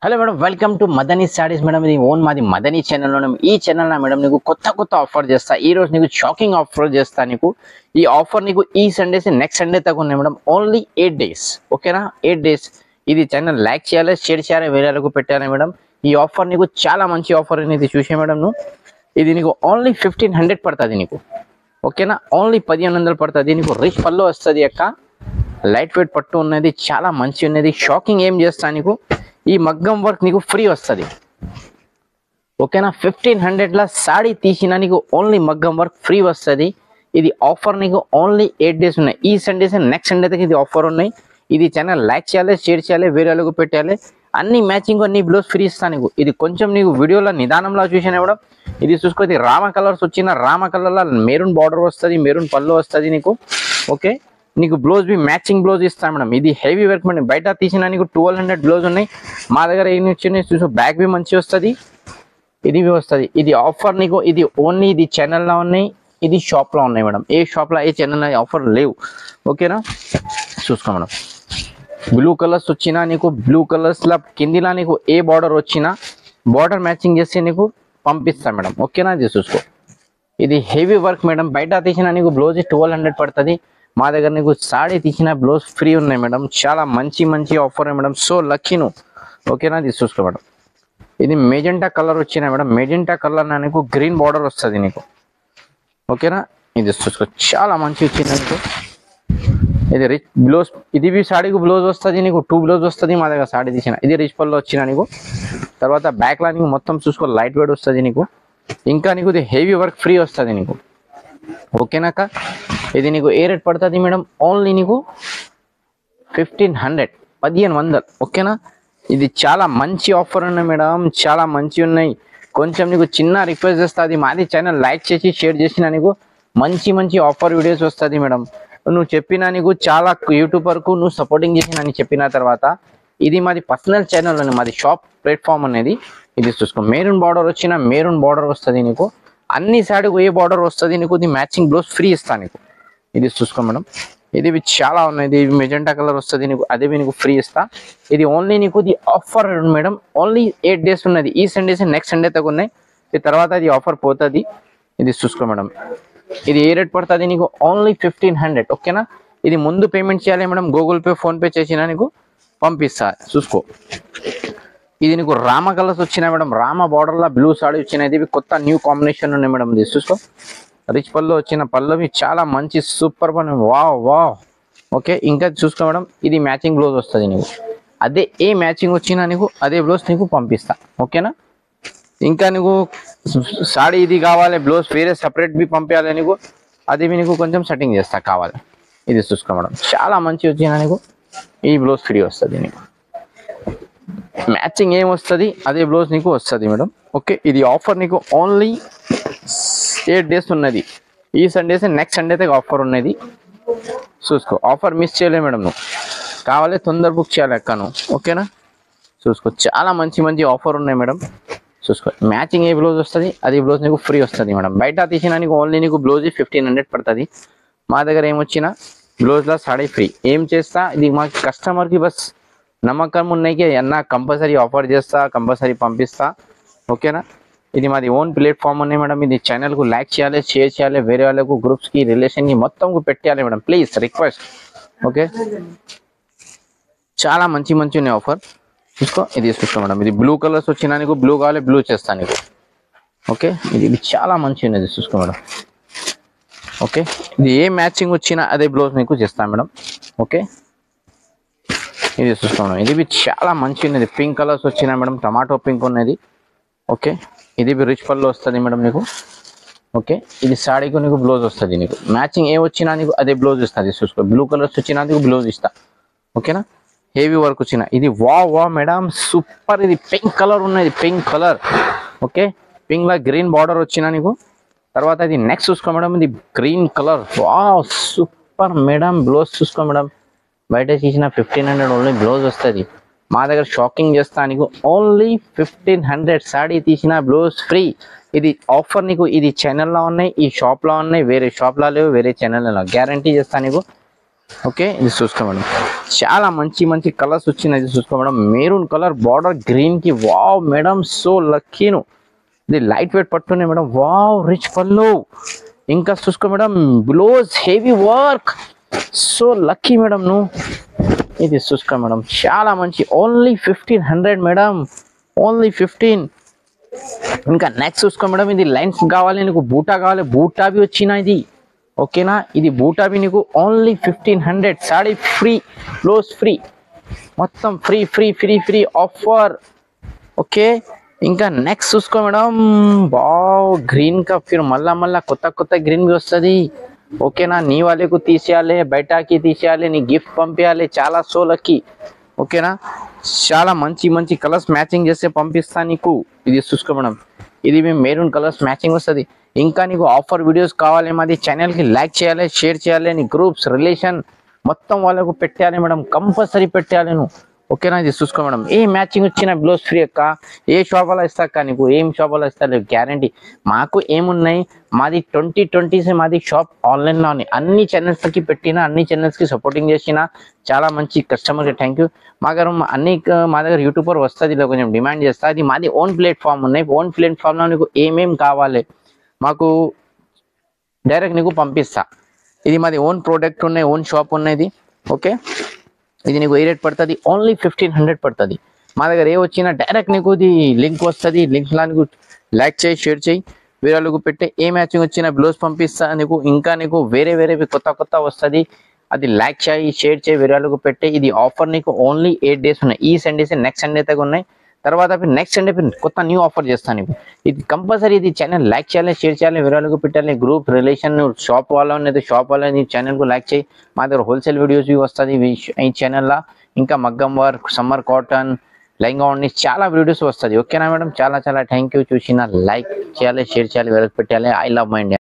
Hello madam, welcome to Madani saris madam. ఇది own మాది Madani channel. ఈ ఛానల్ నా మేడం నీకు కొత్త ఆఫర్ చేస్తా. ఈ రోజు నీకు షాకింగ్ ఆఫర్ చేస్తా. నీకు ఈ ఆఫర్ నీకు ఈ సండే నెక్స్ట్ సండే దాకా ఉన్నాయి మేడం. ఓన్లీ 8 days, ఓకేనా? 8 days. ఇది ఛానల్ లైక్ చేయాలి, షేర్ చేయాలి, వేరేలకు పెట్టాలి మేడం. ఈ ఆఫర్ నీకు చాలా మంచి ఆఫర్ అనేది చూసే మేడం. నువ్వు ఇది నీకు ఓన్లీ 1500 పడుతుంది నీకు, ఓకేనా? ఓన్లీ 1500 పడుతుంది నీకు. రిచ్ పళ్ళు వస్తుంది అక్క, లైట్ వెయిట్ పట్టు ఉన్నది, చాలా మంచి ఉన్నది. షాకింగ్ ఏం చేస్తా నీకు, ఈ మగ్గం వర్క్ నీకు ఫ్రీ వస్తుంది, ఓకేనా? 1500 సాడీ తీసినా నీకు ఓన్లీ మగ్గం వర్క్ ఫ్రీ వస్తుంది. ఇది ఆఫర్ నీకు ఓన్లీ 8 days ఉన్నాయి. ఈ సండేస్ నెక్స్ట్ సండే దగ్గర ఇది ఆఫర్ ఉన్నాయి. ఇది ఛానల్ లైక్ చేయాలి, షేర్ చేయాలి, వేరే వాళ్ళకు పెట్టాలి. అన్ని మ్యాచింగ్ అన్ని బ్లౌజ్ ఫ్రీ ఇస్తాను నీకు. ఇది కొంచెం నీకు వీడియోలో నిదానంలో చూసాను మేడం. ఇది చూసుకో, ఇది రామ కలర్స్ వచ్చిన రామ కలర్లో మెరూన్ బార్డర్ వస్తుంది, మెరూన్ పళ్ళు వస్తుంది నీకు, ఓకే? నీకు బ్లౌజ్ బి మ్యాచింగ్ బ్లౌజ్ ఇస్తాను మేడం. ఇది హెవీ వర్క్ మేడం. బయట తీసిన నీకు 1200 బ్లౌజ్ ఉన్నాయి, మా దగ్గర ఏం వచ్చినాయి చూసో. బ్యాక్ బి మంచి వస్తుంది, ఇది వస్తుంది. ఇది ఆఫర్ నీకు, ఇది ఓన్లీ ఇది ఛానల్లో ఉన్నాయి, ఇది షాప్లో ఉన్నాయి మేడం. ఏ షాప్లో ఏ ఛానల్లో ఆఫర్ లేవు, ఓకేనా? చూసుకో మేడం. బ్లూ కలర్స్ వచ్చినా నీకు, బ్లూ కలర్స్లో కిందిలా నీకు ఏ బార్డర్ వచ్చినా బార్డర్ మ్యాచింగ్ చేసి నీకు పంపిస్తాను మేడం, ఓకేనా? ఇది చూసుకో, ఇది హెవీ వర్క్ మేడం. బయట తీసిన నీకు బ్లౌజ్ 1200 పడుతుంది, మా దగ్గర నీకు సాడీ తీసిన బ్లౌజ్ ఫ్రీ ఉన్నాయి మేడం. చాలా మంచి ఆఫర్ మేడం. సో లక్కీ నువ్వు, ఓకేనా? ఇది చూసుకో మేడం. ఇది మెజెంటా కలర్ వచ్చిన మేడం. మెజెంటా కలర్ నీకు గ్రీన్ బార్డర్ వస్తుంది నీకు, ఓకేనా? ఇది చూసుకో, చాలా మంచి వచ్చింది నీకు. ఇది రిచ్ బ్లౌజ్, ఇది బి సాడీకి బ్లౌజ్ వస్తుంది నీకు. 2 బ్లౌజ్ వస్తుంది మా దగ్గర సాడీ తీసిన. ఇది రిచ్ పళ్ళు వచ్చిన నీకు. తర్వాత బ్యాక్ లైనింగ్ మొత్తం చూసుకో, లైట్ వెయిట్ వస్తుంది నీకు. ఇంకా నీకు ఇది హెవీ వర్క్ ఫ్రీ వస్తుంది నీకు, ఓకేనాక? ఇది నీకు ఏ రేట్ పడుతుంది మేడం? ఓన్లీ నీకు 1500, ఓకేనా? ఇది చాలా మంచి ఆఫర్ ఉన్నాయి మేడం, చాలా మంచి ఉన్నాయి. కొంచెం నీకు చిన్న రిక్వెస్ట్ చేస్తుంది, మాది ఛానల్ లైక్ చేసి షేర్ చేసిన నీకు మంచి ఆఫర్ వీడియోస్ వస్తుంది మేడం. నువ్వు చెప్పినా నీకు చాలా యూట్యూబర్కు నువ్వు సపోర్టింగ్ చేసిన అని చెప్పిన తర్వాత ఇది మాది పర్సనల్ ఛానల్ అని, మాది షాప్ ప్లాట్ఫామ్ అనేది. ఇది చూసుకో, మెరూన్ బార్డర్ వచ్చిన మెరూన్ బార్డర్ వస్తుంది నీకు. అన్ని సైడ్కు ఏ బార్డర్ వస్తుంది నీకు, ఇది మ్యాచింగ్ బ్లౌజ్ ఫ్రీ ఇస్తాను నీకు. ఇది చూసుకో మేడం. ఇది చాలా ఉన్నాయి. ఇది మెజెంటా కలర్ వస్తుంది నీకు, అదే నీకు ఫ్రీ ఇస్తా. ఇది ఓన్లీ నీకు ఇది ఆఫర్ మేడం. ఓన్లీ 8 days ఉన్నది. ఈ సండేస్ నెక్స్ట్ సండే తగ్గ ఉన్నాయి. ఈ తర్వాత ఇది ఆఫర్ పోతుంది. ఇది చూసుకో మేడం. ఇది ఏ రేట్ పడుతుంది నీకు? ఓన్లీ 1500, ఓకేనా? ఇది ముందు పేమెంట్ చేయాలి మేడం. గూగుల్ పే, ఫోన్పే చేసినా నీకు పంపిస్తా. చూసుకో, ఇది నీకు రామ కలర్స్ వచ్చినాయి మేడం. రామ బార్డర్లో బ్లూ సాడీ వచ్చినాయి. ఇవి కొత్త న్యూ కాంబినేషన్ ఉన్నాయి మేడం. ఇది చూసుకో, రిచ్ పళ్ళు వచ్చిన పళ్ళవి చాలా మంచి సూపర్ పని. Wow, okay? ఇంకా చూసుకో మేడం, ఇది మ్యాచింగ్ బ్లౌజ్ వస్తుంది నీకు. అదే ఏ మ్యాచింగ్ వచ్చినా నీకు అదే బ్లౌజ్ నీకు పంపిస్తా, ఓకేనా? ఇంకా నీకు సాడీ ఇది కావాలి, బ్లౌజ్ వేరే సపరేట్ బి పంపించాలి నీకు, అది నీకు కొంచెం సెట్టింగ్ చేస్తా కావాలి. ఇది చూసుకో మేడం, చాలా మంచి వచ్చిన నీకు ఈ బ్లౌజ్ ఫ్రీ వస్తుంది నీకు. మ్యాచింగ్ ఏం వస్తుంది అదే బ్లౌజ్ నీకు వస్తుంది మేడం, ఓకే? ఇది ఆఫర్ నీకు ఓన్లీ 8 days ఉన్నది. ఈ సండేస్ నెక్స్ట్ సండే దగ్గర ఆఫర్ ఉన్నది. చూసుకో, ఆఫర్ మిస్ చేయలే మేడం. నువ్వు కావాలి తొందర బుక్ చేయాలి అక్క నువ్వు, ఓకేనా? చూసుకో, చాలా మంచి ఆఫర్ ఉన్నాయి మేడం. చూసుకో, మ్యాచింగ్ ఏ బ్లౌజ్ వస్తుంది అది బ్లౌజ్ నీకు ఫ్రీ వస్తుంది మేడం. బయట తీసినా నీకు ఓన్లీ నీకు బ్లౌజ్ 1500 పడుతుంది. మా దగ్గర ఏమొచ్చినా బ్లౌజ్లో సాడీ ఫ్రీ. ఏం చేస్తా, ఇది మా కస్టమర్కి బస్ నమ్మకం ఉన్నాయి అన్న, కంపల్సరీ ఆఫర్ చేస్తా, కంపల్సరీ పంపిస్తా, ఓకేనా? ఇది మాది ఓన్ ప్లాట్ఫామ్ ఉన్నాయి మేడం. ఇది ఛానల్కు లైక్ చేయాలి, షేర్ చేయాలి, వేరే వాళ్ళకు గ్రూప్స్కి రిలేషన్కి మొత్తంకు పెట్టాలి మేడం. Please request, okay? చాలా మంచి ఉన్నాయి ఆఫర్. చూసుకో, ఇది చూసుకో మేడం. ఇది బ్లూ కలర్స్ వచ్చినా నీకు బ్లూ కావాలి, బ్లూ చేస్తాను నీకు, ఓకే? ఇది చాలా మంచి ఉన్నది. చూసుకో మేడం, ఓకే? ఇది ఏ మ్యాచింగ్ వచ్చినా అదే బ్లౌజ్ నీకు చేస్తాను మేడం, ఓకే? ఇది చూసుకో మేడం. ఇది చాలా మంచి ఉన్నది. పింక్ కలర్స్ వచ్చినా మేడం, టమాటో పింక్ ఉన్నది, ఓకే? ఇది రిచ్ పళ్ళు వస్తుంది మేడం నీకు, ఓకే? ఇది సాడీకు నీకు బ్లౌజ్ వస్తుంది నీకు. మ్యాచింగ్ ఏ వచ్చినా నీకు అదే బ్లౌజ్ ఇస్తుంది. చూసుకో, బ్లూ కలర్స్ వచ్చినా నీకు బ్లౌజ్ ఇస్తా, ఓకేనా? హెవీ వర్క్ వచ్చిన ఇది వా మేడం, సూపర్. ఇది పింక్ కలర్ ఉన్నది, పింక్ కలర్, ఓకే? పింక్ లా గ్రీన్ బార్డర్ వచ్చిన నీకు. తర్వాత ఇది నెక్స్ట్ చూసుకో మేడం, ఇది green colour. Super madam. Blouse చూసుకో మేడం, బయట తీసిన 1500 ఓన్లీ బ్లౌజ్ వస్తుంది. మా దగ్గర షాకింగ్ చేస్తా నీకు ఓన్లీ 1500 సాడీ తీసిన బ్లౌజ్ ఫ్రీ. ఇది ఆఫర్ నీకు ఇది ఛానల్లో ఉన్నాయి, ఈ షాప్లో ఉన్నాయి, వేరే షాప్లో లేవు, వేరే ఛానల్లో గ్యారంటీ చేస్తా నీకు. ఓకే, ఇది చూసుకో మేడం, చాలా మంచి మంచి కలర్స్ వచ్చినాయి. ఇది చూసుకో madam, maroon colour border green కి, వావ్ మేడం సో లక్కీను. ఇది లైట్ వెయిట్ పట్టునే మేడం, వావ్ రిచ్ పళ్ళు. ఇంకా చూసుకో madam, blouse heavy work, so lucky madam నువ్వు. ఇది చూసుకో మేడం, చాలా మంచి, ఓన్లీ 1500 మేడం, ఓన్లీ 15. ఇంకా నెక్స్ట్ చూసుకో మేడం, ఇది లైన్స్ కావాలి నీకు, బూటా కావాలి, బూటా బి వచ్చిన ఇది. ఓకేనా, ఇది బూటా బి నీకు only 1500. Sari free, blouse free, మొత్తం free free free free offer. Okay, ఇంకా నెక్స్ట్ చూసుకో మేడం, బావ్ గ్రీన్ కా ఫిర్ మళ్ళా మళ్ళా కొత్త కొత్త గ్రీన్ బి వస్తుంది. ఓకేనా, నీ వాళ్ళకు తీసేయాలి, బయటకి తీసేయాలి, నీ గిఫ్ట్ పంపించాలి, చాలా సోలకి. ఓకేనా, చాలా మంచి మంచి కలర్స్ మ్యాచింగ్ చేస్తే పంపిస్తా నీకు. ఇది చూసుకో మేడం, ఇది మేము మెరూన్ కలర్స్ మ్యాచింగ్ వస్తుంది. ఇంకా నీకు ఆఫర్ వీడియోస్ కావాలి, మాది ఛానల్కి లైక్ చేయాలి, షేర్ చేయాలి, నీ గ్రూప్స్ రిలేషన్ మొత్తం వాళ్ళకు పెట్టాలి మేడం, కంపల్సరీ పెట్టాలి నువ్వు. ఓకేనా, ఇది చూసుకో మేడం, ఏ మ్యాచింగ్ వచ్చిన బ్లౌజ్ ఫ్రీ అక్క, ఏ షాపులో ఇస్తా అక్క, నీకు ఏం షాపులో ఇస్తా గ్యారంటీ. మాకు ఏమున్నాయి, మాది 2020 మాది షాప్ ఆన్లైన్లో ఉన్నాయి, అన్ని ఛానల్స్కి పెట్టిన, అన్ని ఛానల్స్కి సపోర్టింగ్ చేసిన, చాలా మంచి కస్టమర్కి థ్యాంక్ యూ. మా దగ్గర అన్ని మా దగ్గర యూట్యూబర్ వస్తుంది, ఇలా కొంచెం డిమాండ్ చేస్తా. అది మాది ఓన్ ప్లాట్ఫామ్ ఉన్నాయి, ఓన్ ప్లాట్ఫామ్లో నీకు ఏమేం కావాలి మాకు డైరెక్ట్ నీకు పంపిస్తా. ఇది మాది ఓన్ ప్రోడక్ట్ ఉన్నాయి, ఓన్ షాప్ ఉన్నది. ఓకే, ఇది నీకు ఏ రేట్ పడుతుంది, ఓన్లీ 1500 పడుతుంది. మా దగ్గర ఏ వచ్చినా డైరెక్ట్ నీకు ఇది లింక్ వస్తుంది, లింక్లా నీకు లైక్ చేయి, షేర్ చేయి, వేరే వాళ్ళకు పెట్టే, ఏ మ్యాచింగ్ వచ్చినా బ్లౌజ్ పంపిస్తా నీకు. ఇంకా నీకు వేరే వేరే కొత్త కొత్త వస్తుంది, అది లైక్ చేయి, షేర్ చేయి, వేరే వాళ్ళకు పెట్టే. ఇది ఆఫర్ నీకు ఓన్లీ 8 days ఉన్నాయి, ఈ సండేస్ నెక్స్ట్ సండే తగ్గ ఉన్నాయి. తర్వాత నెక్స్ట్ సండే కొత్త న్యూ ఆఫర్ చేస్తాను నీకు. ఇది కంపల్సరీ, ఇది ఛానల్ లైక్ చేయాలి, షేర్ చేయాలి, వేరే వాళ్ళకు పెట్టాలి, గ్రూప్ రిలేషన్ షాప్ వాళ్ళ ఉన్నది, షాప్ వాళ్ళ ఛానల్కు లైక్ చేయి. మా దగ్గర హోల్సేల్ వీడియోస్ వస్తుంది ఈ ఛానల్లో. ఇంకా మగ్గం వర్క్, సమ్మర్ కాటన్, లైంగా ఉండి చాలా వీడియోస్ వస్తుంది. ఓకేనా మేడం, చాలా చాలా థ్యాంక్ యూ. చూసిన లైక్ చేయాలి, షేర్ చేయాలి, వేరే పెట్టాలి. I love my India.